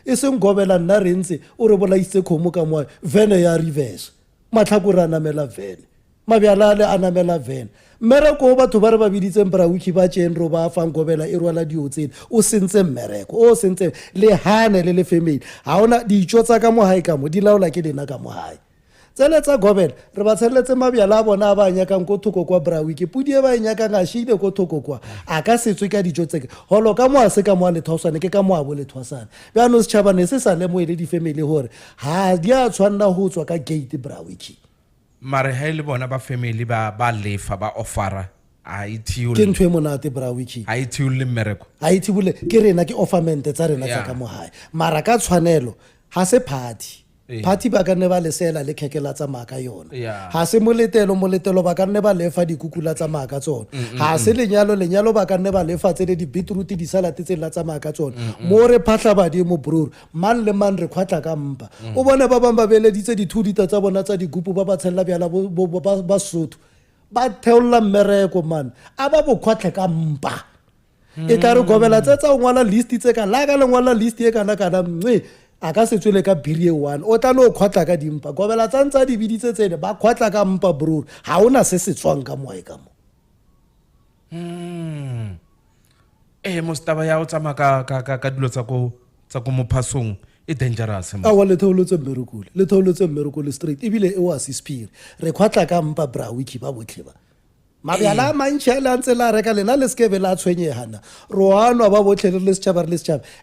e seng gobela nna re ntse o re bolaitse kgomo ka moa vene ya reverse matlhakore a namela vene mabyala ale a namela vene mmereko o batho ba re ba biditseng Braawiki ba tšeng ro ba fang gobela e rwala dio tsene o sentse mmereko o sentse le hane le family ha ona dijo tsa ka mohae ka mo di laola ke dina ka mohae tsele tsa gobela re ba tshelletse mabyala a bona a ba nyakang ko thoko kwa Braawiki pudi e ba nyakang a shile ko thoko kwa a ka setswe ka dijo tseke holo ka mo a se ka mo a lethwasane ke ka mo a bo lethwasane bja no setšhabane se sa lemoele di-family gore ha di a tshwanna go tswa ka gate Braawiki mare ha ile bona ba family ba lefa ba offera a ithiule ke ntwe monate Braawiki a ithiule mmereko a ithibule ke rena ke offermente tsa rena tsa ka mohae mara ka tshwanelo ha se party ba ka nne ba lesela le khekela tsa maka yona ha se moletelo ba ka nne ba lefa dikukula tsa maka tsona ha se lenyalo ba ka nne ba lefa tse di beetroot di salad tse la tsa maka tsona mo re phahla badimo bror man le man re khwatla ka mpa o bone ba bang ba beleditse dithudita tsa bona tsa digupu ba ba tshella byala ba Sotho ba theolla mmereko man a ba bo khwatle ka mpa e ka re gobela tsa ngwala list tse ka la ka le ngwala list e kana a ka se tswele ka biri e one o tla no khwatla ka dimpa gobela tsantsa di biditse tsene ba khwatla ka mpa bror ha ona se se tswang ka moe ka mo mostaba ya o tsama ka dilo tsa ko mophasong e dangerous a wa le theolotse mmerekole straight ebile e wa sispiri re khwatla ka mpa Braawiki ba botlhe ba mabyala a mantšhi a le a ntse la reka lena le sekebe la tshwenyegana roanwa ba botlhe re le setšhaba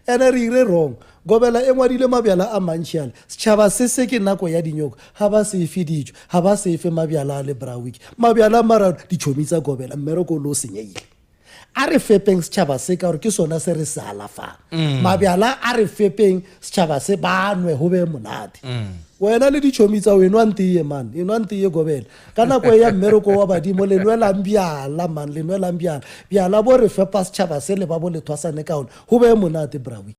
ene re ire wrong gobela e ngwadile mabyala a mantšhi ale setšhaba se ke nako ya dinyoko ga ba se efe dijo ga ba se efe mabyala a le Braawiki mabyala a mararo ditšhomi tsa gobela mmereko o le o senyeile a re fepeng setšhaba se ka gore ke sona se re se alafang mabyala a re fepeng setšhaba se banwe go be monate wena le ditšhomi tsa o enwa nteye man enwa nteye gobela ka nako ya mmereko wa badimo lenwelang byala man lenwelang byala bo re fepa setšhaba se le ba bo lethwasane ka one go be monate Braawiki